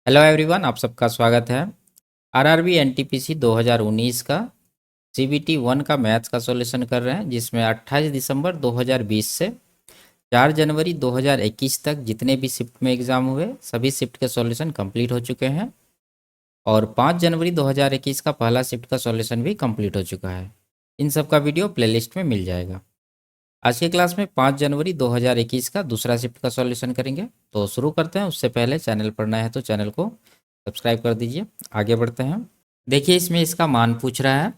Hello everyone, आप सबका स्वागत है। आरआरबी एनटीपीसी 2019 का सीबीटी 1 का मैथ्स का सॉल्यूशन कर रहे हैं, जिसमें 28 दिसंबर 2020 से 4 जनवरी 2021 तक जितने भी शिफ्ट में एग्ज़ाम हुए सभी शिफ्ट के सॉल्यूशन कंप्लीट हो चुके हैं और 5 जनवरी 2021 का पहला शिफ्ट का सॉल्यूशन भी कंप्लीट हो चुका है। इन सब का वीडियो प्लेलिस्ट में मिल जाएगा। आज के क्लास में 5 जनवरी 2021 का दूसरा शिफ्ट का सॉल्यूशन करेंगे। तो शुरू करते हैं। उससे पहले चैनल पर नए हैं तो चैनल को सब्सक्राइब कर दीजिए। आगे बढ़ते हैं। देखिए, इसमें इसका मान पूछ रहा है।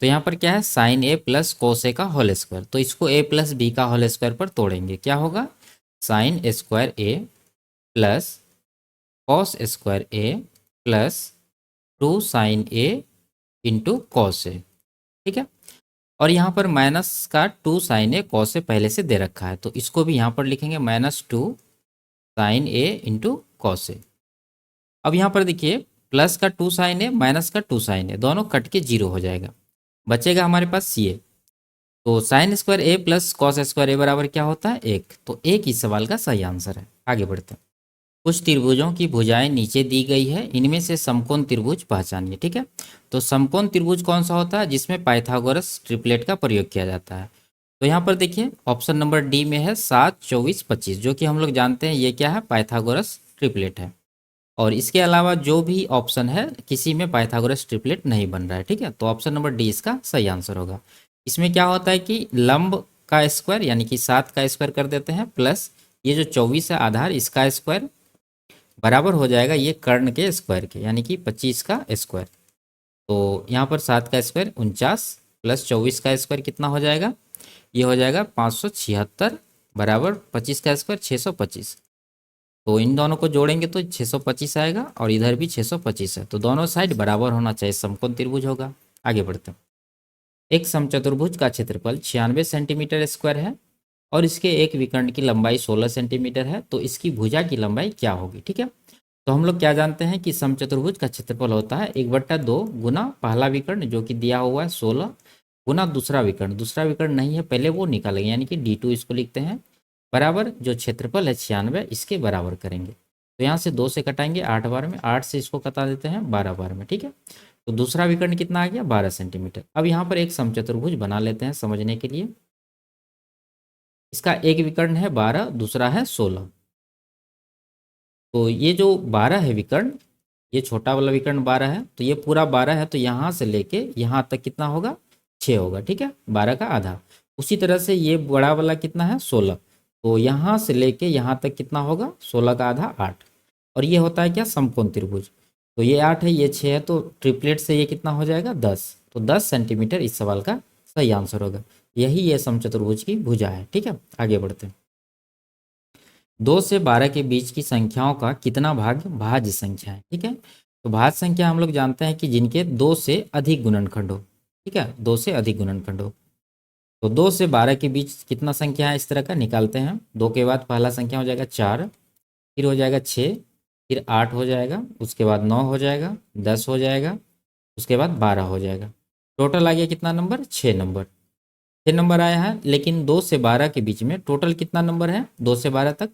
तो यहाँ पर क्या है, साइन ए प्लस कोस ए का होल स्क्वायर। तो इसको ए प्लस बी का होल स्क्वायर पर तोड़ेंगे। क्या होगा, sine square A plus cos square A plus 2 sine A into cos A. ठीक है। और यहाँ पर माइनस का 2 साइन ए कॉस ए पहले से दे रखा है, तो इसको भी यहाँ पर लिखेंगे -2 साइन ए इंटू कॉस ए। अब यहाँ पर देखिए, प्लस का 2 साइन ए माइनस का 2 साइन ए दोनों कट के 0 हो जाएगा। बचेगा हमारे पास सी ए। तो sign square A plus cos square ए बराबर क्या होता है, 1। तो एक इस सवाल का सही आंसर है। आगे बढ़ते हैं। कुछ त्रिभुजों की भुजाएं नीचे दी गई है, इनमें से समकोण त्रिभुज पहचानिए। ठीक है। तो समकोण त्रिभुज कौन सा होता है, जिसमें पाइथागोरस ट्रिपलेट का प्रयोग किया जाता है। तो यहाँ पर देखिए, ऑप्शन नंबर डी में है 7, 24, 25, जो कि हम लोग जानते हैं ये क्या है, पाइथागोरस ट्रिपलेट है। और इसके अलावा जो भी ऑप्शन है, किसी में पाइथागोरस ट्रिपलेट नहीं बन रहा है। ठीक है। तो ऑप्शन नंबर डी इसका सही आंसर होगा। इसमें क्या होता है कि लंब का स्क्वायर यानी कि 7 का स्क्वायर कर देते हैं, प्लस ये जो 24 है आधार, इसका स्क्वायर बराबर हो जाएगा ये कर्ण के स्क्वायर के, यानी कि 25 का स्क्वायर। तो यहाँ पर 7 का स्क्वायर 49 प्लस 24 का स्क्वायर कितना हो जाएगा, ये हो जाएगा 576 बराबर 25 का स्क्वायर 625। तो इन दोनों को जोड़ेंगे तो 625 आएगा और इधर भी 625 है। तो दोनों साइड बराबर होना चाहिए, समकोण त्रिभुज होगा। आगे बढ़ते हैं। एक समचतुर्भुज का क्षेत्रफल 96 सेंटीमीटर स्क्वायर है और इसके एक विकर्ण की लंबाई 16 सेंटीमीटर है। तो इसकी भुजा की लंबाई क्या होगी। ठीक है। तो हम लोग क्या जानते हैं कि समचतुर्भुज का क्षेत्रफल होता है 1/2 गुना पहला विकर्ण जो कि दिया हुआ है 16 गुना दूसरा विकर्ण। दूसरा विकर्ण नहीं है, पहले वो निकालेंगे, यानी कि D2 इसको लिखते हैं, बराबर जो क्षेत्रफल है 96 इसके बराबर करेंगे। तो यहाँ से 2 से कटाएंगे 8 बार में, 8 से इसको कटा देते हैं 12 बार में। ठीक है। तो दूसरा विकर्ण कितना आ गया, 12 सेंटीमीटर। अब यहाँ पर एक समचतुर्भुज बना लेते हैं समझने के लिए। इसका एक विकर्ण है 12, दूसरा है 16। तो ये जो 12 है विकर्ण, ये छोटा वाला विकर्ण 12 है, तो ये पूरा 12 है। तो यहाँ से लेके यहाँ तक कितना होगा, 6 होगा। ठीक है, 12 का आधा। उसी तरह से ये बड़ा वाला कितना है, 16। तो यहाँ से लेके यहाँ तक कितना होगा, 16 का आधा 8। और ये होता है क्या, समकोण त्रिभुज। तो ये 8 है, ये 6 है, तो ट्रिपलेट से ये कितना हो जाएगा, 10। तो 10 सेंटीमीटर इस सवाल का सही आंसर होगा। यही ये समचतुर्भुज की भुजा है। ठीक है। आगे बढ़ते हैं। 2 से 12 के बीच की संख्याओं का कितना भाग भाज्य संख्या है। ठीक है। तो भाज्य संख्या हम लोग जानते हैं कि जिनके 2 से अधिक गुणनखंड हो। ठीक है, 2 से अधिक गुणनखंड हो। तो 2 से 12 के बीच कितना संख्या है, इस तरह का निकालते हैं। 2 के बाद पहला संख्या हो जाएगा 4, फिर हो जाएगा 6, फिर 8 हो जाएगा, उसके बाद 9 हो जाएगा, 10 हो जाएगा, उसके बाद 12 हो जाएगा। टोटल आ गया कितना नंबर, 6 नंबर। 6 नंबर आया है। लेकिन 2 से 12 के बीच में टोटल कितना नंबर है, 2 से 12 तक।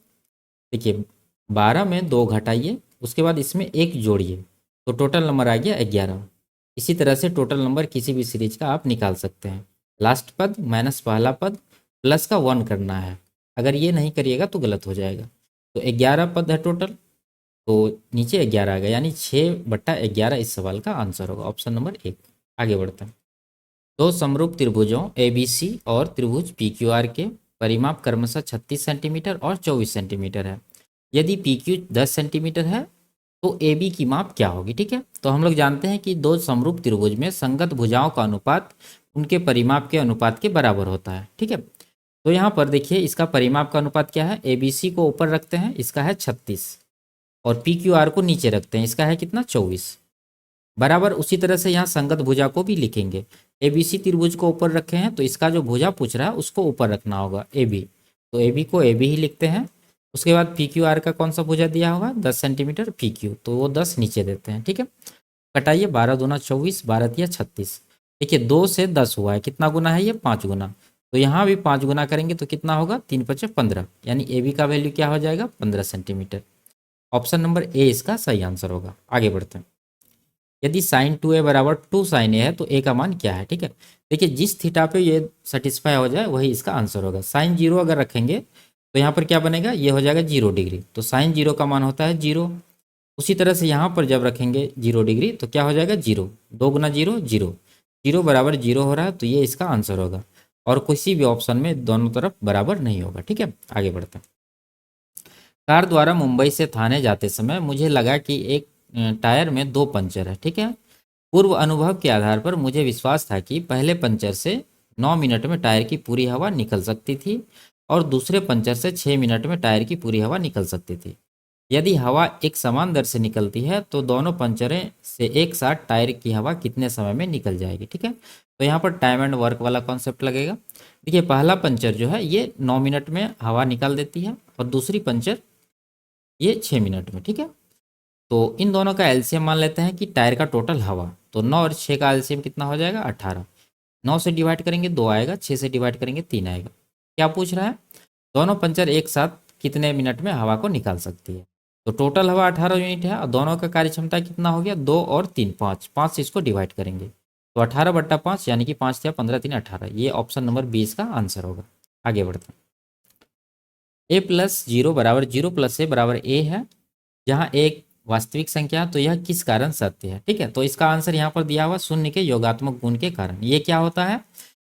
देखिए, 12 में 2 घटाइए, उसके बाद इसमें 1 जोड़िए, तो टोटल नंबर आ गया 11। इसी तरह से टोटल नंबर किसी भी सीरीज का आप निकाल सकते हैं। लास्ट पद माइनस पहला पद प्लस का 1 करना है। अगर ये नहीं करिएगा तो गलत हो जाएगा। तो 11 पद है टोटल, तो नीचे 11 आ गया, यानी 6/11 इस सवाल का आंसर होगा, ऑप्शन नंबर 1। आगे बढ़ते हैं। दो समरूप त्रिभुजों ABC और त्रिभुज PQR के परिमाप क्रमशः 36 सेंटीमीटर और 24 सेंटीमीटर है। यदि PQ 10 सेंटीमीटर है तो AB की माप क्या होगी। ठीक है। तो हम लोग जानते हैं कि दो समरूप त्रिभुज में संगत भुजाओं का अनुपात उनके परिमाप के अनुपात के बराबर होता है। ठीक है। तो यहाँ पर देखिए, इसका परिमाप का अनुपात क्या है, ABC को ऊपर रखते हैं, इसका है 36, और PQR को नीचे रखते हैं, इसका है कितना, 24, बराबर। उसी तरह से यहाँ संगत भुजा को भी लिखेंगे। ABC त्रिभुज को ऊपर रखे हैं, तो इसका जो भुजा पूछ रहा है उसको ऊपर रखना होगा, AB। तो AB को AB ही लिखते हैं। उसके बाद PQR का कौन सा भुजा दिया होगा, 10 सेंटीमीटर PQ, तो वो 10 नीचे देते हैं। ठीक है। कटाइए, 12 दूना 24, 12 तिया 36। देखिए, 2 से 10 हुआ है, कितना गुना है ये, 5 गुना। तो यहाँ भी 5 गुना करेंगे तो कितना होगा, 3 × 5 = 15, यानी AB का वैल्यू क्या हो जाएगा, 15 सेंटीमीटर। ऑप्शन नंबर ए इसका सही आंसर होगा। आगे बढ़ते हैं। यदि साइन 2a बराबर 2 साइन ए है तो ए का मान क्या है? ठीक है, देखिए जिस थीटा पे ये सेटिस्फाई हो जाए वही इसका आंसर होगा। साइन 0 अगर रखेंगे तो यहाँ पर क्या बनेगा, ये हो जाएगा 0 डिग्री, तो साइन 0 का मान होता है 0। उसी तरह से यहाँ पर जब रखेंगे 0 डिग्री तो क्या हो जाएगा 0, 2 गुना 0 0, 0 बराबर 0 हो रहा है, तो ये इसका आंसर होगा। और किसी भी ऑप्शन में दोनों तरफ बराबर नहीं होगा। ठीक है, आगे बढ़ते हैं। कार द्वारा मुंबई से थाने जाते समय मुझे लगा कि एक टायर में 2 पंचर है। ठीक है, पूर्व अनुभव के आधार पर मुझे विश्वास था कि पहले पंचर से 9 मिनट में टायर की पूरी हवा निकल सकती थी और दूसरे पंचर से 6 मिनट में टायर की पूरी हवा निकल सकती थी। यदि हवा एक समान दर से निकलती है तो दोनों पंचरें से एक साथ टायर की हवा कितने समय में निकल जाएगी? ठीक है, तो यहाँ पर टाइम एंड वर्क वाला कॉन्सेप्ट लगेगा। देखिए पहला पंचर जो है ये 9 मिनट में हवा निकाल देती है और दूसरी पंचर ये 6 मिनट में। ठीक है, तो इन दोनों का एलसीएम मान लेते हैं कि टायर का टोटल हवा, तो 9 और 6 का एलसीएम कितना हो जाएगा 18। 9 से डिवाइड करेंगे 2 आएगा, 6 से डिवाइड करेंगे 3 आएगा। क्या पूछ रहा है, दोनों पंचर एक साथ कितने मिनट में हवा को निकाल सकती है? तो टोटल हवा 18 यूनिट है और दोनों का कार्य क्षमता कितना हो गया, 2 और 3 5, 5 से इसको डिवाइड करेंगे तो 18/5 यानी कि 5 या 15 3 18, ये ऑप्शन नंबर 20 का आंसर होगा। आगे बढ़ते हैं। ए प्लस जीरो बराबर 0 प्लस ए बराबर ए है, जहाँ एक वास्तविक संख्या, तो यह किस कारण सत्य है? ठीक है, तो इसका आंसर यहाँ पर दिया हुआ शून्य के योगात्मक गुण के कारण। ये क्या होता है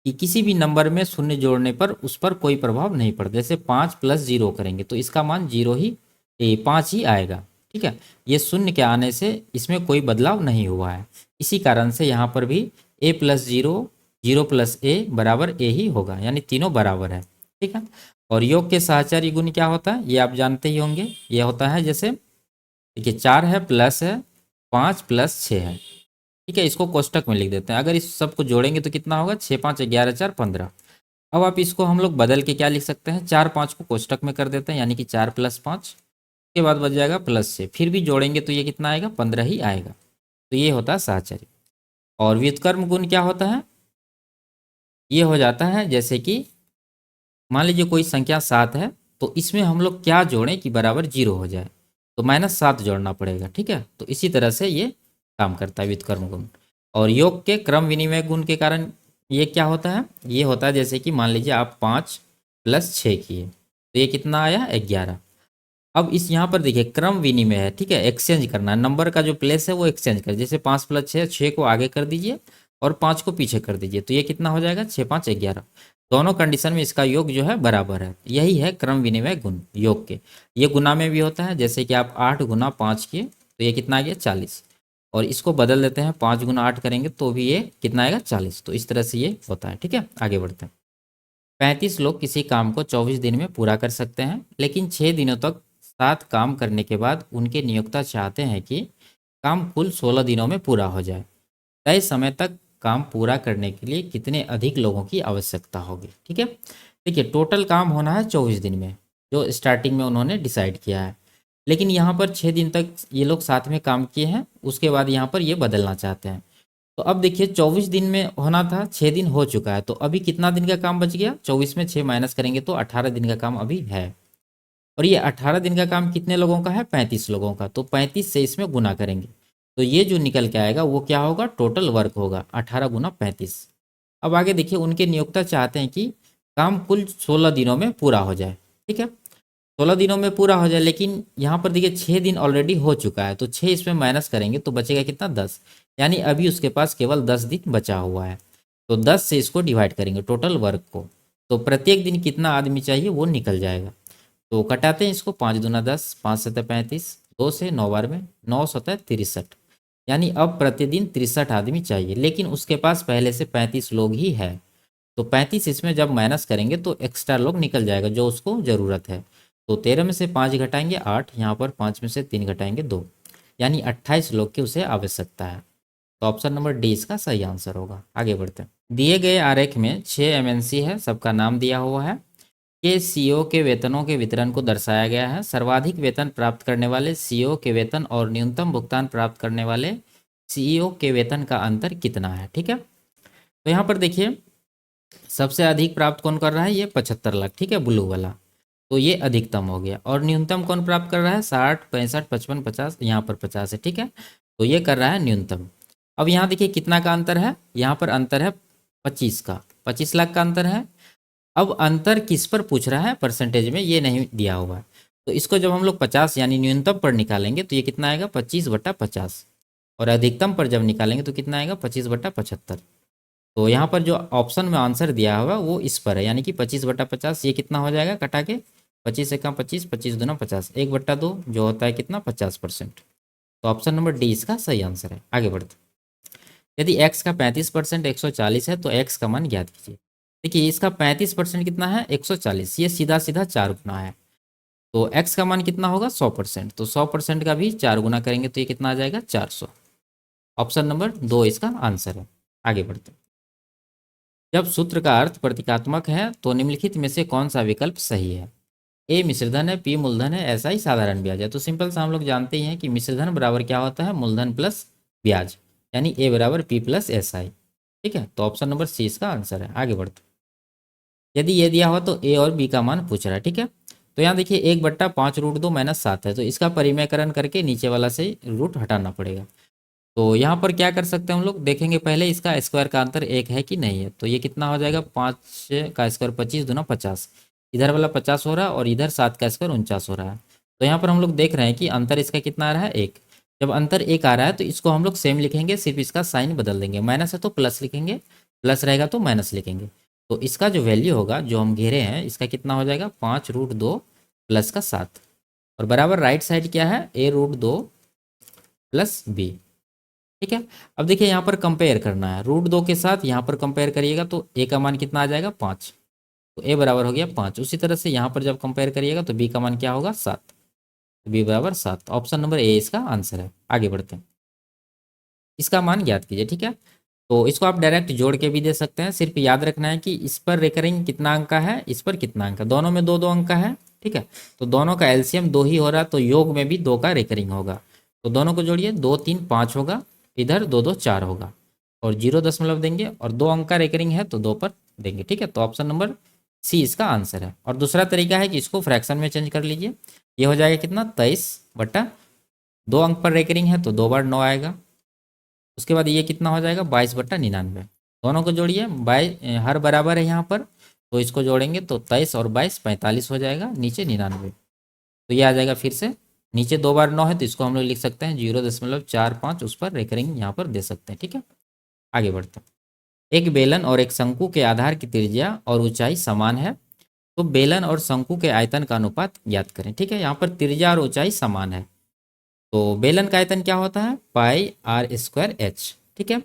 कि किसी भी नंबर में शून्य जोड़ने पर उस पर कोई प्रभाव नहीं पड़ता। जैसे 5 + 0 करेंगे तो इसका मान 0 ही 5 ही आएगा। ठीक है, ये शून्य के आने से इसमें कोई बदलाव नहीं हुआ है, इसी कारण से यहाँ पर भी a + 0 0 + a बराबर a ही होगा, यानी तीनों बराबर है। ठीक है, और योग के सहचारी गुण क्या होता है ये आप जानते ही होंगे। ये होता है जैसे देखिए 4 है प्लस है 5 + 6 है। ठीक है, इसको कोष्टक में लिख देते हैं। अगर इस सबको जोड़ेंगे तो कितना होगा, 6 5 11 4 15। अब आप इसको हम लोग बदल के क्या लिख सकते हैं, 4 5 को कोष्टक में कर देते हैं, यानी कि 4 + 5 के बाद बच जाएगा +6, फिर भी जोड़ेंगे तो ये कितना आएगा 15 ही आएगा। तो ये होता है सहचर्य। और व्युत्क्रम गुण क्या होता है, ये हो जाता है जैसे कि मान लीजिए कोई संख्या 7 है तो इसमें हम लोग क्या जोड़ें कि बराबर 0 हो जाए, तो -7 जोड़ना पड़ेगा। ठीक है, तो इसी तरह से ये काम करता है व्युत्क्रम गुण। और योग के क्रम विनिमय गुण के कारण ये क्या होता है, ये होता है जैसे कि मान लीजिए आप 5 + 6 किए तो ये कितना आया 11। अब इस यहाँ पर देखिए क्रम विनिमय है। ठीक है, एक्सचेंज करना है, नंबर का जो प्लेस है वो एक्सचेंज कर, जैसे 5 + 6, 6 को आगे कर दीजिए और 5 को पीछे कर दीजिए, तो ये कितना हो जाएगा 6 5 11। दोनों कंडीशन में इसका योग जो है बराबर है। यही है क्रम विनिमय गुण योग के। ये गुना में भी होता है, जैसे कि आप 8 × 5 किए तो ये कितना आ गया 40, और इसको बदल देते हैं 5 × 8 करेंगे तो भी ये कितना आएगा 40। तो इस तरह से ये होता है। ठीक है, आगे बढ़ते हैं। 35 लोग किसी काम को 24 दिन में पूरा कर सकते हैं, लेकिन 6 दिनों तक साथ काम करने के बाद उनके नियोक्ता चाहते हैं कि काम कुल 16 दिनों में पूरा हो जाए। तय समय तक काम पूरा करने के लिए कितने अधिक लोगों की आवश्यकता होगी? ठीक है, देखिए टोटल काम होना है 24 दिन में, जो स्टार्टिंग में उन्होंने डिसाइड किया है, लेकिन यहाँ पर 6 दिन तक ये लोग साथ में काम किए हैं, उसके बाद यहाँ पर ये बदलना चाहते हैं। तो अब देखिए 24 दिन में होना था, 6 दिन हो चुका है, तो अभी कितना दिन का काम बच गया, 24 में 6 माइनस करेंगे तो 18 दिन का काम अभी है। और ये 18 दिन का काम कितने लोगों का है, 35 लोगों का, तो 35 से इसमें गुना करेंगे तो ये जो निकल के आएगा वो क्या होगा, टोटल वर्क होगा 18 × 35। अब आगे देखिए उनके नियोक्ता चाहते हैं कि काम कुल 16 दिनों में पूरा हो जाए। ठीक है, 16 दिनों में पूरा हो जाए, लेकिन यहाँ पर देखिए 6 दिन ऑलरेडी हो चुका है, तो 6 इसमें माइनस करेंगे तो बचेगा कितना 10, यानी अभी उसके पास केवल 10 दिन बचा हुआ है। तो 10 से इसको डिवाइड करेंगे टोटल वर्क को, तो प्रत्येक दिन कितना आदमी चाहिए वो निकल जाएगा। तो कटाते हैं इसको, 5 दूना 10, 5 7 35, 2 से 9 बार में 9 7 63, यानी अब प्रतिदिन 63 आदमी चाहिए, लेकिन उसके पास पहले से 35 लोग ही है। तो 35 इसमें जब माइनस करेंगे तो एक्स्ट्रा लोग निकल जाएगा जो उसको ज़रूरत है। तो 13 में से 5 घटाएंगे 8, यहाँ पर 5 में से 3 घटाएंगे 2, यानी 28 लोग की उसे आवश्यकता है। तो ऑप्शन नंबर डी इसका सही आंसर होगा। आगे बढ़ते हैं। दिए गए आरेख में 6 एमएनसी है, सबका नाम दिया हुआ है, के सीईओ के वेतनों के वितरण को दर्शाया गया है। सर्वाधिक वेतन प्राप्त करने वाले सीईओ के वेतन और न्यूनतम भुगतान प्राप्त करने वाले सीईओ के वेतन का अंतर कितना है? ठीक है, तो यहाँ पर देखिए सबसे अधिक प्राप्त कौन कर रहा है, ये 75 लाख। ठीक है, ब्लू वाला। तो ये अधिकतम हो गया। और न्यूनतम कौन प्राप्त कर रहा है? 60, 65, 55, 50, यहाँ पर 50 है, ठीक है। तो ये कर रहा है न्यूनतम। अब यहाँ देखिए कितना का अंतर है, यहाँ पर अंतर है 25 का, 25 लाख का अंतर है। अब अंतर किस पर पूछ रहा है? परसेंटेज में ये नहीं दिया हुआ है। तो इसको जब हम लोग 50 यानी न्यूनतम पर निकालेंगे तो ये कितना आएगा? 25/50। और अधिकतम पर जब निकालेंगे तो कितना आएगा? 25/75। तो यहाँ पर जो ऑप्शन में आंसर दिया हुआ वो इस पर है, यानी कि 25/50। ये कितना हो जाएगा कटा के? 25 एकम 25, 25 दूना 50, 1/2 जो होता है कितना? 50%। तो ऑप्शन नंबर डी इसका सही आंसर है। आगे बढ़ते, यदि x का 35% 140 है तो x का मान ज्ञात कीजिए। देखिए इसका 35% कितना है? 140, ये सीधा सीधा 4 गुना है। तो x का मान कितना होगा? 100%। तो 100% का भी 4 गुना करेंगे तो ये कितना आ जाएगा? 400। ऑप्शन नंबर 2 इसका आंसर है। आगे बढ़ते, जब सूत्र का अर्थ प्रतीकात्मक है तो निम्नलिखित में से कौन सा विकल्प सही है? ए मिश्रधन है, पी मूलधन है, ऐसा ही साधारण ब्याज है। तो सिंपल सा हम लोग जानते ही हैं कि मिश्रधन बराबर क्या होता है? मूलधन प्लस ब्याज, यानी ए बराबर पी प्लस एस आई। ठीक है, तो ऑप्शन नंबर सी इसका आंसर है। आगे बढ़ते, यदि ये दिया हो तो ए और बी का मान पूछ रहा है। ठीक है, तो यहाँ देखिए 1/5√2 - 7 है, तो इसका परिमेयकरण करके नीचे वाला से रूट हटाना पड़ेगा। तो यहाँ पर क्या कर सकते हैं हम लोग? देखेंगे पहले इसका स्क्वायर का अंतर 1 है कि नहीं है। तो ये कितना हो जाएगा? 5 का स्क्वायर 25 दूना 50, इधर वाला 50 हो रहा है और इधर 7 का स्क्वायर 49 हो रहा है। तो यहाँ पर हम लोग देख रहे हैं कि अंतर इसका कितना आ रहा है? 1। जब अंतर 1 आ रहा है तो इसको हम लोग सेम लिखेंगे, सिर्फ इसका साइन बदल देंगे। माइनस है तो प्लस लिखेंगे, प्लस रहेगा तो माइनस लिखेंगे। तो इसका जो वैल्यू होगा जो हम घेरे हैं इसका कितना हो जाएगा? 5√2 प्लस का 7। और बराबर राइट साइड क्या है? a√2 plus B. ठीक है, अब देखिए यहाँ पर कंपेयर करना है √2 के साथ, यहाँ पर कंपेयर करिएगा तो ए का मान कितना आ जाएगा? 5। तो ए बराबर हो गया 5। उसी तरह से यहाँ पर जब कंपेयर करिएगा तो बी का मान क्या होगा? 7। तो बी बराबर 7। ऑप्शन नंबर ए इसका आंसर है। आगे बढ़ते हैं, इसका मान ज्ञात कीजिए। ठीक है, तो इसको आप डायरेक्ट जोड़ के भी दे सकते हैं, सिर्फ याद रखना है कि इस पर रिकरिंग कितना अंक का है, इस पर कितना अंक का, दोनों में 2-2 अंक का है। ठीक है, तो दोनों का एलसीएम 2 ही हो रहा है, तो योग में भी 2 का रिकरिंग होगा। तो दोनों को जोड़िए, 2 3 5 होगा, इधर 2 2 4 होगा, और 0 देंगे, और 2 अंक का रिकरिंग है तो 2 पर देंगे। ठीक है, तो ऑप्शन नंबर सी इसका आंसर है। और दूसरा तरीका है कि इसको फ्रैक्शन में चेंज कर लीजिए। ये हो जाएगा कितना? 23/2 अंक पर रिकरिंग है तो 2 बार 9 आएगा। उसके बाद ये कितना हो जाएगा? 22/99। दोनों को जोड़िए, 22 हर बराबर है यहाँ पर, तो इसको जोड़ेंगे तो 23 और 22 45 हो जाएगा, नीचे 99। तो ये आ जाएगा फिर से, नीचे 2 बार 9 है तो इसको हम लोग लिख सकते हैं 0.45, उस पर रेकरिंग यहाँ पर दे सकते हैं। ठीक है, आगे बढ़ते हैं, एक बेलन और एक शंकु के आधार की त्रिज्या और ऊंचाई समान है, तो बेलन और शंकु के आयतन का अनुपात ज्ञात करें। ठीक है, यहाँ पर त्रिज्या और ऊंचाई समान है, तो बेलन का आयतन क्या होता है? πr²h। ठीक है,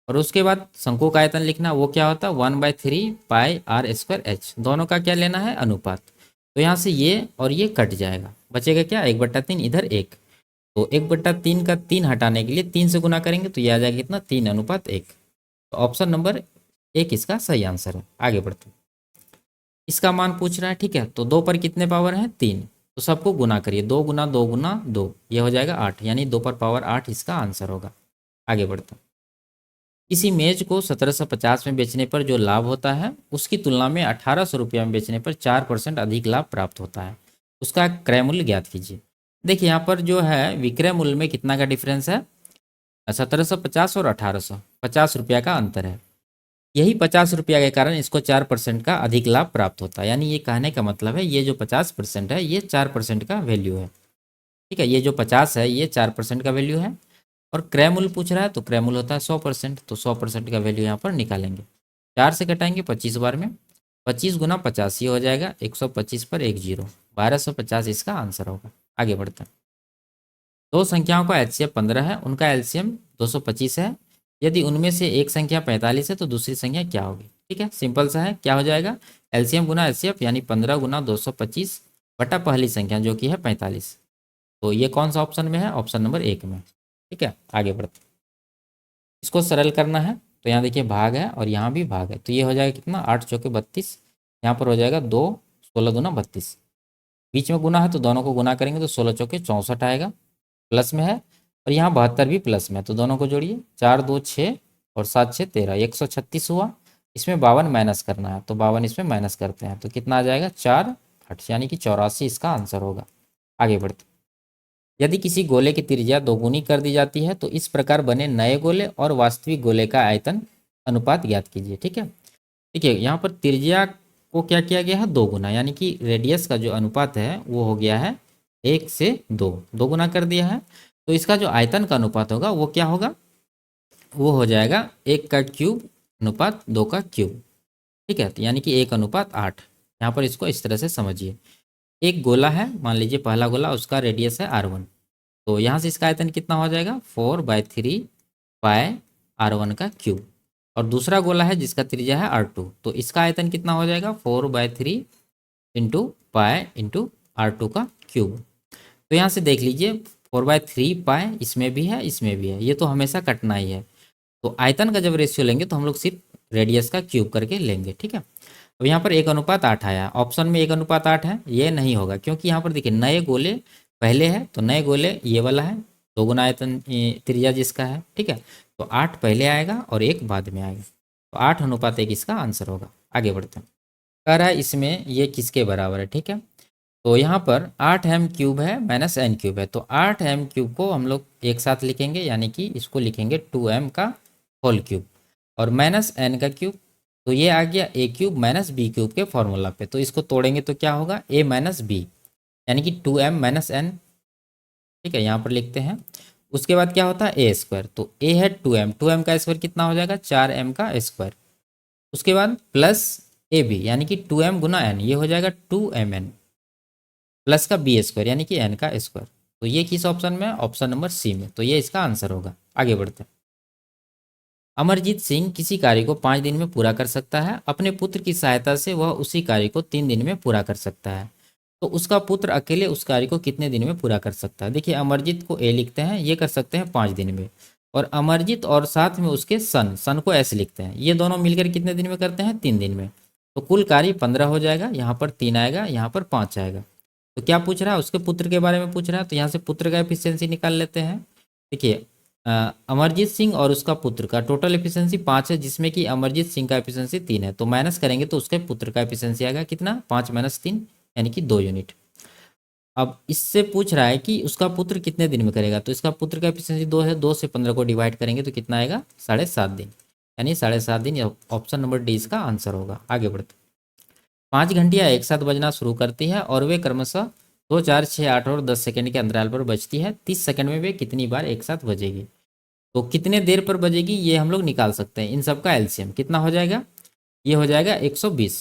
और उसके बाद शंकु का आयतन लिखना, वो क्या होता है? 1/3 πr²h। दोनों का क्या लेना है? अनुपात। तो यहाँ से ये और ये कट जाएगा, बचेगा क्या? 1/3, इधर 1। तो 1/3 का 3 हटाने के लिए 3 से गुना करेंगे तो ये आ जाएगा कितना? 3:1। तो ऑप्शन नंबर 1 इसका सही आंसर है। आगे बढ़ते हैं, इसका मान पूछ रहा है। ठीक है, तो 2 पर कितने पावर हैं? 3। तो सबको गुना करिए, 2 गुना 2 गुना 2, ये हो जाएगा 8, यानी 2 पर पावर 8 इसका आंसर होगा। आगे बढ़ते हैं, किसी मेज को 1750 में बेचने पर जो लाभ होता है उसकी तुलना में 1800 रुपया में बेचने पर 4% अधिक लाभ प्राप्त होता है, उसका क्रय मूल्य ज्ञात कीजिए। देखिए यहाँ पर जो है विक्रय मूल्य में कितना का डिफरेंस है? 1750 और 1800, 50 रुपया का अंतर है। यही 50 रुपया के कारण इसको 4% का अधिक लाभ प्राप्त होता है। यानी ये कहने का मतलब है ये जो 50% है ये 4% का वैल्यू है। ठीक है, ये जो 50 है ये 4% का वैल्यू है। और क्रय मूल्य पूछ रहा है तो क्रय मूल्य होता है 100%, तो 100% का वैल्यू यहाँ पर निकालेंगे। 4 से कटाएंगे 25 बार में, 25 गुना 50 ये हो जाएगा 125 पर 1 0, 1250 इसका आंसर होगा। आगे बढ़ते हैं, दो संख्याओं का एचसीएफ 15 है, उनका एलसीएम 225 है। यदि उनमें से एक संख्या 45 है तो दूसरी संख्या क्या होगी? ठीक है, सिंपल सा है, क्या हो जाएगा? एलसीएम गुना एचसीएफ, यानी 15 गुना 225 बटा पहली संख्या जो कि है 45। तो ये कौन सा ऑप्शन में है? ऑप्शन नंबर 1 में। ठीक है, आगे बढ़ते हैं, इसको सरल करना है तो यहाँ देखिए भाग है और यहाँ भी भाग है, तो ये हो जाएगा कितना? 8 चौके 32, यहाँ पर हो जाएगा 2, 16 दूना 32। बीच में गुना है तो दोनों को गुना करेंगे तो 16 चौके 64 आएगा, प्लस में है, और यहाँ 72 भी प्लस में है, तो दोनों को जोड़िए, 4 2 6 और 7 6 13, 136 हुआ। इसमें 52 माइनस करना है तो 52 इसमें माइनस करते हैं तो कितना आ जाएगा? 4 हर्ट्ज, यानी कि 84 इसका आंसर होगा। आगे बढ़ते, यदि किसी गोले की त्रिज्या दोगुनी कर दी जाती है तो इस प्रकार बने नए गोले और वास्तविक गोले का आयतन अनुपात ज्ञात कीजिए। ठीक है, देखिए यहाँ पर त्रिज्या को क्या किया गया है, दो गुना, यानी कि रेडियस का जो अनुपात है वो हो गया है 1 से 2, दो गुना कर दिया है। तो इसका जो आयतन का अनुपात होगा वो क्या होगा, वो हो जाएगा 1 का क्यूब अनुपात 2 का क्यूब। ठीक है, तो यानी कि 1 अनुपात 8। यहाँ पर इसको इस तरह से समझिए, एक गोला है, मान लीजिए पहला गोला, उसका रेडियस है R1, तो यहाँ से इसका आयतन कितना हो जाएगा 4/3 पाई R1 का क्यूब। और दूसरा गोला है जिसका त्रिज्या है R2, तो इसका आयतन कितना हो जाएगा 4/3 इंटू पाई इंटू R2 का क्यूब। तो यहाँ से देख लीजिए 4/3 पाई इसमें भी है इसमें भी है, ये तो हमेशा कटना ही है। तो आयतन का जब रेशियो लेंगे तो हम लोग सिर्फ रेडियस का क्यूब करके लेंगे। ठीक है, अब यहाँ पर 1 अनुपात 8 आया, ऑप्शन में 1 अनुपात 8 है, ये नहीं होगा क्योंकि यहाँ पर देखिए नए गोले पहले है, तो नए गोले ये वाला है, दो गुना आयतन त्रिज्या जिसका है। ठीक है, तो 8 पहले आएगा और 1 बाद में आएगा, तो 8 अनुपात 1 इसका आंसर होगा। आगे बढ़ते हैं, कह रहा है इसमें ये किसके बराबर है। ठीक है, तो यहाँ पर 8m³ है माइनस n³ है, तो 8m³ को हम लोग एक साथ लिखेंगे, यानी कि इसको लिखेंगे 2m का होल क्यूब, और माइनस n का क्यूब, तो ये आ गया a³ माइनस b³ के फॉर्मूला पे, तो इसको तोड़ेंगे तो क्या होगा a माइनस बी, यानी कि 2m माइनस n। ठीक है, यहाँ पर लिखते हैं, उसके बाद क्या होता है a², तो a है 2m, 2m का स्क्वायर कितना हो जाएगा 4m का स्क्वायर, उसके बाद प्लस ab, यानी कि 2m गुना n, ये हो जाएगा 2mn, प्लस का b² यानी कि n का स्क्वायर। तो ये किस ऑप्शन में, ऑप्शन नंबर सी में, तो ये इसका आंसर होगा। आगे बढ़ते हैं, अमरजीत सिंह किसी कार्य को 5 दिन में पूरा कर सकता है, अपने पुत्र की सहायता से वह उसी कार्य को 3 दिन में पूरा कर सकता है, तो उसका पुत्र अकेले उस कार्य को कितने दिन में पूरा कर सकता है। देखिए अमरजीत को ए लिखते हैं, ये कर सकते हैं 5 दिन में, और अमरजीत और साथ में उसके सन को ऐसे लिखते हैं, ये दोनों मिलकर कितने दिन में करते हैं 3 दिन में, तो कुल कार्य 15 हो जाएगा, यहाँ पर 3 आएगा, यहाँ पर 5 आएगा। तो क्या पूछ रहा है, उसके पुत्र के बारे में पूछ रहा है, तो यहाँ से पुत्र का एफिशिएंसी निकाल लेते हैं। देखिए अमरजीत सिंह और उसका पुत्र का टोटल एफिशिएंसी 5 है, जिसमें कि अमरजीत सिंह का एफिशिएंसी 3 है, तो माइनस करेंगे तो उसके पुत्र का एफिशिएंसी आएगा कितना 5 माइनस 3, यानी कि 2 यूनिट। अब इससे पूछ रहा है कि उसका पुत्र कितने दिन में करेगा, तो इसका पुत्र का एफिशिएंसी 2 है, 2 से 15 को डिवाइड करेंगे तो कितना आएगा 7.5 दिन, यानी 7.5 दिन, ऑप्शन नंबर डी इसका आंसर होगा। आगे बढ़ते, 5 घंटियाँ एक साथ बजना शुरू करती है और वे क्रमशः 2, 4, 6, 8 और 10 सेकंड के अंतराल पर बजती है, 30 सेकंड में वे कितनी बार एक साथ बजेगी। तो कितने देर पर बजेगी ये हम लोग निकाल सकते हैं, इन सब का एलसीएम कितना हो जाएगा, ये हो जाएगा 120,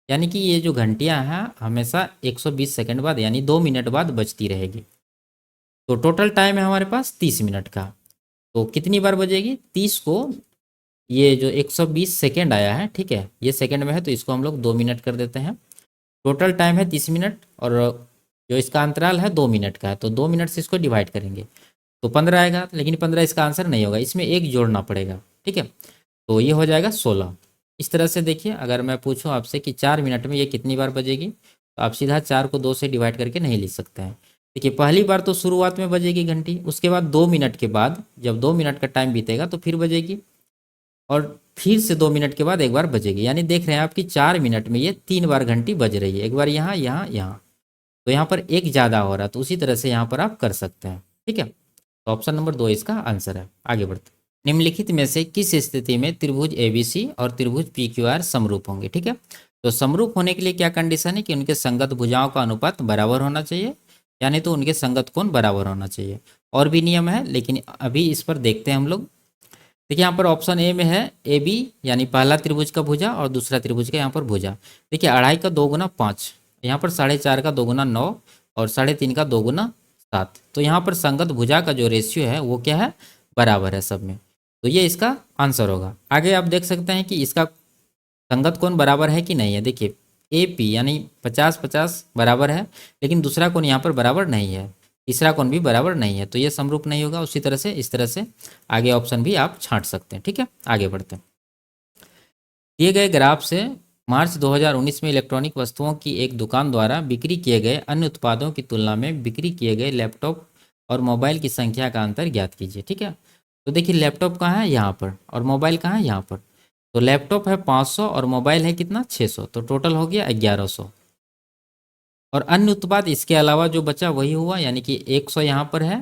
यानी कि ये जो घंटियाँ हैं हमेशा 120 सेकंड बाद यानी 2 मिनट बाद बजती रहेगी। तो टोटल टाइम है हमारे पास 30 मिनट का, तो कितनी बार बजेगी 30 को, ये जो 120 सेकंड आया है, ठीक है ये सेकंड में है तो इसको हम लोग 2 मिनट कर देते हैं। टोटल टाइम है 30 मिनट और जो इसका अंतराल है 2 मिनट का है, तो 2 मिनट से इसको डिवाइड करेंगे तो 15 आएगा, लेकिन 15 इसका आंसर नहीं होगा, इसमें एक जोड़ना पड़ेगा। ठीक है, तो ये हो जाएगा 16। इस तरह से देखिए, अगर मैं पूछूं आपसे कि 4 मिनट में ये कितनी बार बजेगी, तो आप सीधा 4 को 2 से डिवाइड करके नहीं लिख सकते हैं। देखिए पहली बार तो शुरुआत में बजेगी घंटी, उसके बाद 2 मिनट के बाद, जब 2 मिनट का टाइम बीतेगा तो फिर बजेगी, और फिर से 2 मिनट के बाद एक बार बजेगी, यानी देख रहे हैं आपकी 4 मिनट में ये 3 बार घंटी बज रही है, एक बार यहाँ यहाँ यहाँ, तो यहाँ पर एक ज़्यादा हो रहा है, तो उसी तरह से यहाँ पर आप कर सकते हैं। ठीक है, तो ऑप्शन नंबर 2 इसका आंसर है। आगे बढ़ते, निम्नलिखित में से किस स्थिति में त्रिभुज एबीसी और त्रिभुज पीक्यूआर समरूप होंगे। ठीक है, तो समरूप होने के लिए क्या कंडीशन है कि उनके संगत भुजाओं का अनुपात बराबर होना चाहिए, यानी तो उनके संगत कोण बराबर होना चाहिए। और भी नियम है लेकिन अभी इस पर देखते हैं हम लोग। देखिए यहाँ पर ऑप्शन ए में है ए बी, यानी पहला त्रिभुज का भुजा और दूसरा त्रिभुज का यहाँ पर भुजा। देखिए 2.5 का 2 गुना 5, यहाँ पर 4.5 का 2 गुना 9 और 3.5 का 2 गुना 7, तो यहाँ पर संगत भुजा का जो रेशियो है वो क्या है, बराबर है सब में, तो ये इसका आंसर होगा। आगे आप देख सकते हैं कि इसका संगत कोण बराबर है कि नहीं है। देखिए ए पी यानी 50-50 बराबर है, लेकिन दूसरा कोण यहाँ पर बराबर नहीं है, तीसरा कोण भी बराबर नहीं है, तो ये समरूप नहीं होगा। उसी तरह से इस तरह से आगे ऑप्शन भी आप छांट सकते हैं। ठीक है, आगे बढ़ते हैं। दिए गए ग्राफ से मार्च 2019 में इलेक्ट्रॉनिक वस्तुओं की एक दुकान द्वारा बिक्री किए गए अन्य उत्पादों की तुलना में बिक्री किए गए लैपटॉप और मोबाइल की संख्या का अंतर ज्ञात कीजिए। ठीक है, तो देखिए लैपटॉप कहाँ है यहाँ पर और मोबाइल कहाँ है यहाँ पर, तो लैपटॉप है 500 और मोबाइल है कितना 600, तो टोटल हो गया 1100। और अन्य उत्पाद इसके अलावा जो बचा वही हुआ, यानी कि 100 यहाँ पर है,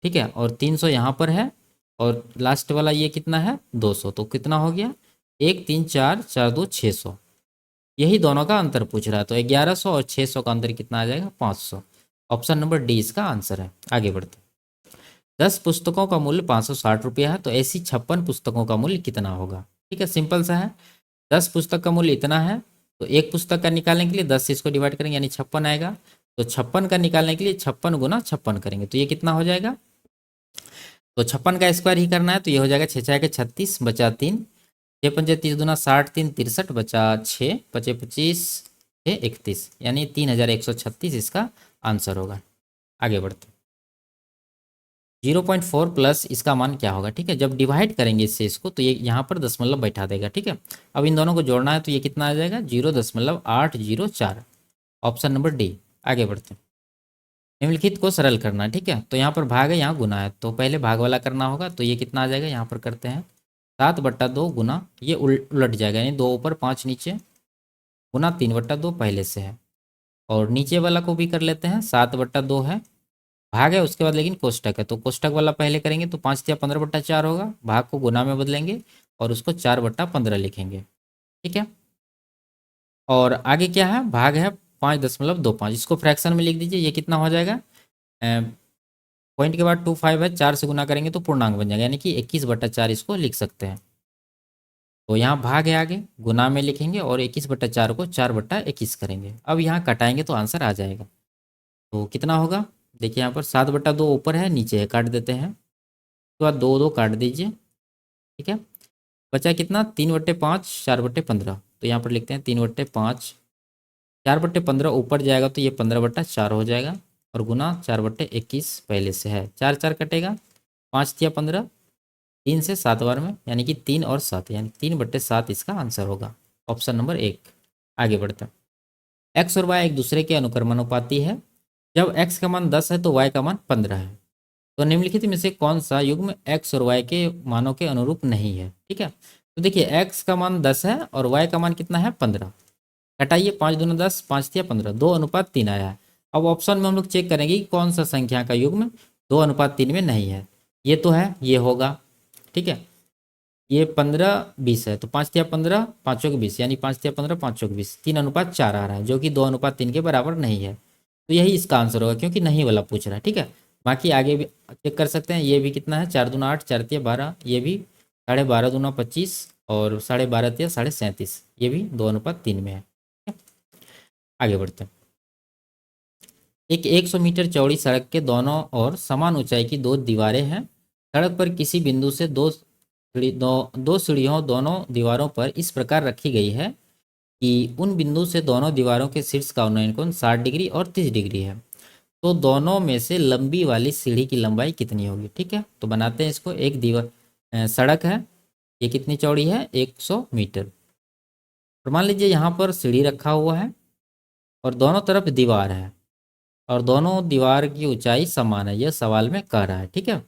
ठीक है, और 300 यहाँ पर है, और लास्ट वाला ये कितना है 200। तो कितना हो गया 1 3 4 4 2 600। यही दोनों का अंतर पूछ रहा है, तो 1100 और 600 का अंतर कितना आ जाएगा 500। ऑप्शन नंबर डी इसका आंसर है। आगे बढ़ते, 10 पुस्तकों का मूल्य 560 रुपया है, तो ऐसी 56 पुस्तकों का मूल्य कितना होगा। ठीक है, सिंपल सा है। 10 पुस्तक का मूल्य इतना है, तो एक पुस्तक का निकालने के लिए 10 से इसको डिवाइड करेंगे यानी 56 आएगा। तो 56 का निकालने के लिए 56 गुना 56 करेंगे, तो ये कितना हो जाएगा, तो 56 का स्क्वायर ही करना है, तो ये हो जाएगा 6 के 36 बचा 3, 6 पंजे 30 दूना 60, 3 63 बचा 6 पचे 25 6 31, यानी 3136 इसका आंसर होगा। आगे बढ़ते, 0.4 प्लस इसका मान क्या होगा। ठीक है, जब डिवाइड करेंगे इससे इसको, तो ये यहाँ पर दशमलव बैठा देगा। ठीक है, अब इन दोनों को जोड़ना है, तो ये कितना आ जाएगा 0.804। Option number D. आगे बढ़ते हैं, निम्नलिखित को सरल करना है। ठीक है, तो यहाँ पर भाग है, यहाँ गुना है, तो पहले भाग वाला करना होगा। तो ये कितना आ जाएगा, यहाँ पर करते हैं 7/2 गुना, ये उलट जाएगा, यानी 2 ऊपर 5 नीचे, गुना 3/2 पहले से है। और नीचे वाला को भी कर लेते हैं, 7/2 है, भाग है उसके बाद लेकिन कोष्टक है, तो कोष्टक वाला पहले करेंगे, तो 5 या 15/4 होगा, भाग को गुना में बदलेंगे और उसको 4/15 लिखेंगे। ठीक है, और आगे क्या है, भाग है 5.25, इसको फ्रैक्शन में लिख दीजिए, ये कितना हो जाएगा, पॉइंट के बाद 25 है, 4 से गुना करेंगे तो पूर्णांक बन जाएगा, यानी कि 21/4 इसको लिख सकते हैं। तो यहाँ भाग है, आगे गुना में लिखेंगे और 21/4 को 4/21 करेंगे। अब यहाँ कटाएंगे तो आंसर आ जाएगा। तो कितना होगा, देखिए यहाँ पर 7/2 ऊपर है, नीचे है, काट देते हैं, उसके बाद 2 2 काट दीजिए। ठीक है, बचा कितना 3/5 4/15, तो यहाँ पर लिखते हैं 3/5, 4/15 ऊपर जाएगा तो ये 15/4 हो जाएगा, और गुना 4/21 पहले से है, 4 4 कटेगा, 5 या 15, 3 से 7 बार में, यानी कि 3 और 7, यानी 3/7 इसका आंसर होगा। Option number 1। आगे बढ़ते हैं, एक्स और वाई एक दूसरे के अनुक्रमानुपाती है। जब एक्स का मान 10 है तो वाई का मान 15 है। तो निम्नलिखित में से कौन सा युग्म एक्स और वाई के मानों के अनुरूप नहीं है। ठीक है, तो देखिए एक्स का मान 10 है और वाई का मान कितना है 15, घटाइए 5 दूना 10, 5 या 15, 2:3 आया है। अब ऑप्शन में हम लोग चेक करेंगे कि कौन सा संख्या का युग्म 2:3 में नहीं है। ये तो है, ये होगा। ठीक है, ये 15 20 है, तो 5 या 15 5 के 20, यानी 5 या 15 5 के 20, 3:4 आ रहा है, जो कि 2:3 के बराबर नहीं है। तो यही इसका आंसर होगा, क्योंकि नहीं वाला पूछ रहा है। ठीक है, बाकी आगे भी चेक कर सकते हैं, ये भी कितना है 4 दूना 8, 4 12, ये भी 12.5 दूना 25, और 12.5 या 37, ये भी 2:3 में है। ठीक है? आगे बढ़ते हैं, एक 100 मीटर चौड़ी सड़क के दोनों ओर समान ऊंचाई की 2 दीवारें हैं। सड़क पर किसी बिंदु से दो सीढ़ियों दोनों दीवारों पर इस प्रकार रखी गई है कि उन बिंदु से दोनों दीवारों के शीर्ष का उन्नयन कोण 60 डिग्री और 30 डिग्री है। तो दोनों में से लंबी वाली सीढ़ी की लंबाई कितनी होगी। ठीक है, तो बनाते हैं इसको, एक दीवार सड़क है, ये कितनी चौड़ी है 100 मीटर, और मान लीजिए यहाँ पर सीढ़ी रखा हुआ है और दोनों तरफ दीवार है, और दोनों दीवार की ऊंचाई समान है, यह सवाल में कह रहा है। ठीक है,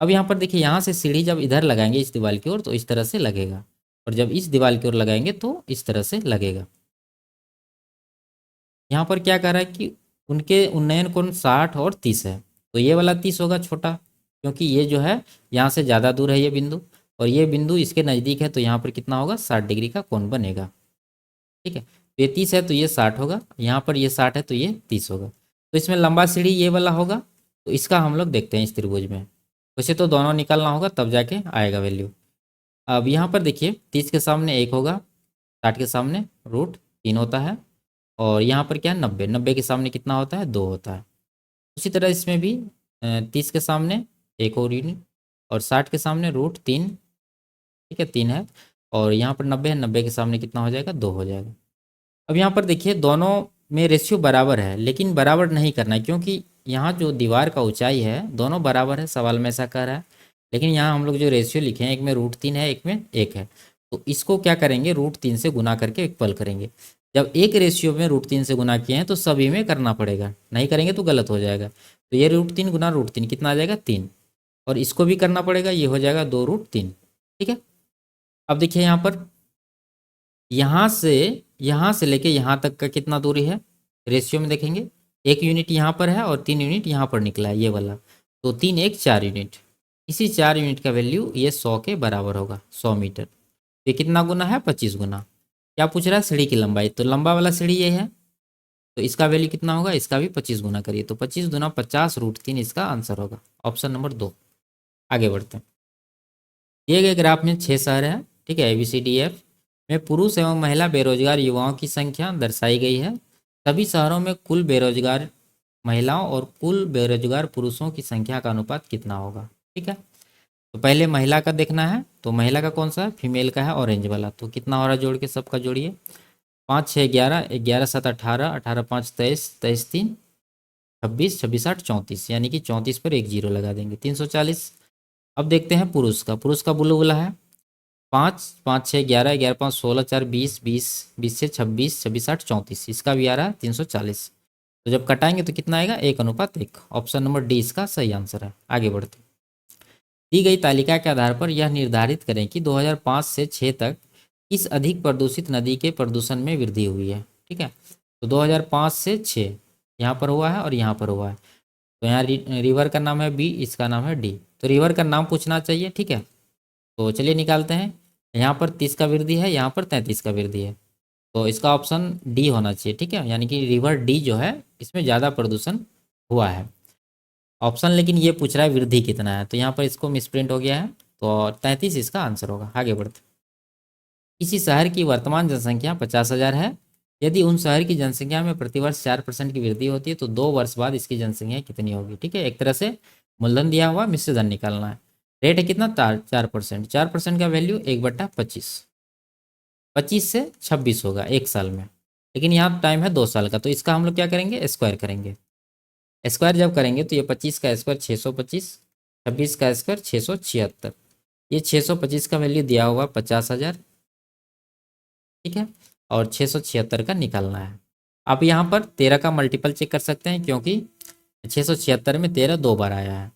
अब यहाँ पर देखिए, यहाँ से सीढ़ी जब इधर लगाएंगे इस दीवार की ओर तो इस तरह से लगेगा, और जब इस दीवार की ओर लगाएंगे तो इस तरह से लगेगा। यहाँ पर क्या कह रहा है कि उनके उन्नयन कोण 60 और 30 है, तो ये वाला 30 होगा छोटा, क्योंकि ये जो है यहाँ से ज़्यादा दूर है ये बिंदु, और ये बिंदु इसके नज़दीक है, तो यहाँ पर कितना होगा 60 डिग्री का कोण बनेगा। ठीक है, तो ये 30 है तो ये 60 होगा, यहाँ पर ये 60 है तो ये 30 होगा। तो इसमें लंबा सीढ़ी ये वाला होगा, तो इसका हम लोग देखते हैं इस त्रिभुज में। वैसे तो दोनों निकालना होगा तब जाके आएगा वैल्यू। अब यहाँ पर देखिए 30 के सामने 1 होगा, 60 के सामने √3 होता है, और यहाँ पर क्या है 90, 90 के सामने कितना होता है 2 होता है। उसी तरह इसमें भी 30 के सामने 1 और यूनिट, और 60 के सामने √3, ठीक है 3 है, और यहाँ पर 90 है, 90 के सामने कितना हो जाएगा 2 हो जाएगा। अब यहाँ पर देखिए दोनों में रेशियो बराबर है, लेकिन बराबर नहीं करना है, क्योंकि यहाँ जो दीवार का ऊंचाई है दोनों बराबर है, सवाल में ऐसा कह रहा है, लेकिन यहाँ हम लोग जो रेशियो लिखे हैं, एक में √3 है, एक में 1 है, तो इसको क्या करेंगे √3 से गुना करके इक्वल करेंगे। जब एक रेशियो में √3 से गुना किए हैं तो सभी में करना पड़ेगा, नहीं करेंगे तो गलत हो जाएगा। तो ये √3 गुना √3 कितना आ जाएगा 3, और इसको भी करना पड़ेगा, ये हो जाएगा 2√3। ठीक है, अब देखिए यहाँ पर यहाँ से लेके यहाँ तक का कितना दूरी है रेशियो में देखेंगे 1 यूनिट यहाँ पर है और 3 यूनिट यहाँ पर निकला है ये वाला, तो 3 1 4 यूनिट। इसी 4 यूनिट का वैल्यू ये 100 के बराबर होगा, 100 मीटर। ये कितना गुना है? 25 गुना। क्या पूछ रहा है? सीढ़ी की लंबाई, तो लंबा वाला सीढ़ी ये है, तो इसका वैल्यू कितना होगा? इसका भी 25 गुना करिए, तो 25 गुना 50√3 इसका आंसर होगा, ऑप्शन नंबर 2। आगे बढ़ते हैं। दिए गए ग्राफ में 6 शहर हैं, ठीक है, ABCDF में पुरुष एवं महिला बेरोजगार युवाओं की संख्या दर्शाई गई है। सभी शहरों में कुल बेरोजगार महिलाओं और कुल बेरोजगार पुरुषों की संख्या का अनुपात कितना होगा? ठीक है, तो पहले महिला का देखना है, तो महिला का कौन सा है? फीमेल का है, ऑरेंज वाला। तो कितना हो रहा है? जोड़ के सबका जोड़िए, 5 6 11, 11 7 18, 18 5 23, 23 3 26, 26 8 34, यानी कि 34 पर एक जीरो लगा देंगे, 340। अब देखते हैं पुरुष का। पुरुष का बुलबुला है 5 5 6 11, 11 5 16 4 20, 20 20 से 26, 26 8 34, इसका भी आ रहा है 340। तो जब कटाएंगे तो कितना आएगा? 1:1। ऑप्शन नंबर डी इसका सही आंसर है। आगे बढ़ते हैं। दी गई तालिका के आधार पर यह निर्धारित करें कि 2005 से 6 तक किस अधिक प्रदूषित नदी के प्रदूषण में वृद्धि हुई है। ठीक है, तो 2005 से 6 यहाँ पर हुआ है और यहाँ पर हुआ है, तो यहाँ रिवर का नाम है बी, इसका नाम है डी। तो रिवर का नाम पूछना चाहिए, ठीक है। तो चलिए निकालते हैं। यहाँ पर 30 का वृद्धि है, यहाँ पर 33 का वृद्धि है, तो इसका ऑप्शन डी होना चाहिए, ठीक है, यानी कि रिवर डी जो है इसमें ज़्यादा प्रदूषण हुआ है। ऑप्शन लेकिन ये पूछ रहा है वृद्धि कितना है, तो यहाँ पर इसको मिसप्रिंट हो गया है, तो 33 इसका आंसर होगा। आगे बढ़ते। किसी शहर की वर्तमान जनसंख्या 50,000 है। यदि उन शहर की जनसंख्या में प्रतिवर्ष 4% की वृद्धि होती है तो 2 वर्ष बाद इसकी जनसंख्या कितनी होगी? ठीक है, एक तरह से मूलधन दिया हुआ, मिश्र धन निकालना है। रेट है कितना? 4%। 4% का वैल्यू 1/25, 25 से 26 होगा एक साल में, लेकिन यहाँ टाइम है 2 साल का, तो इसका हम लोग क्या करेंगे? स्क्वायर करेंगे। स्क्वायर जब करेंगे तो ये 25 का स्क्वायर 625, 26 का स्क्वायर 676, ये 625 का वैल्यू दिया हुआ 50,000, ठीक है, और 676 का निकालना है। आप यहाँ पर 13 का मल्टीपल चेक कर सकते हैं, क्योंकि 676 में 13 2 बार आया है,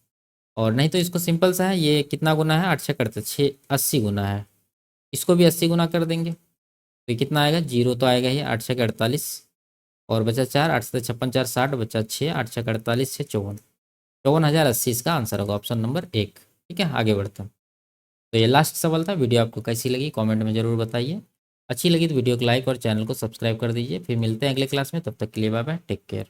और नहीं तो इसको सिंपल सा है, ये कितना गुना है? 8 से करते 6 80 गुना है, इसको भी 80 गुना कर देंगे, तो ये कितना आएगा? जीरो तो आएगा ही, 8 से 48 और बचा 4, 8 से 56 4 60, बचा 6, 8 से 48 से 54, 54,080 इसका आंसर होगा, ऑप्शन नंबर 1। ठीक है, आगे बढ़ते हैं। तो ये लास्ट सवाल था। वीडियो आपको कैसी लगी कमेंट में ज़रूर बताइए। अच्छी लगी तो वीडियो को लाइक और चैनल को सब्सक्राइब कर दीजिए। फिर मिलते हैं अगले क्लास में, तब तक के लिए बाय बाय, टेक केयर।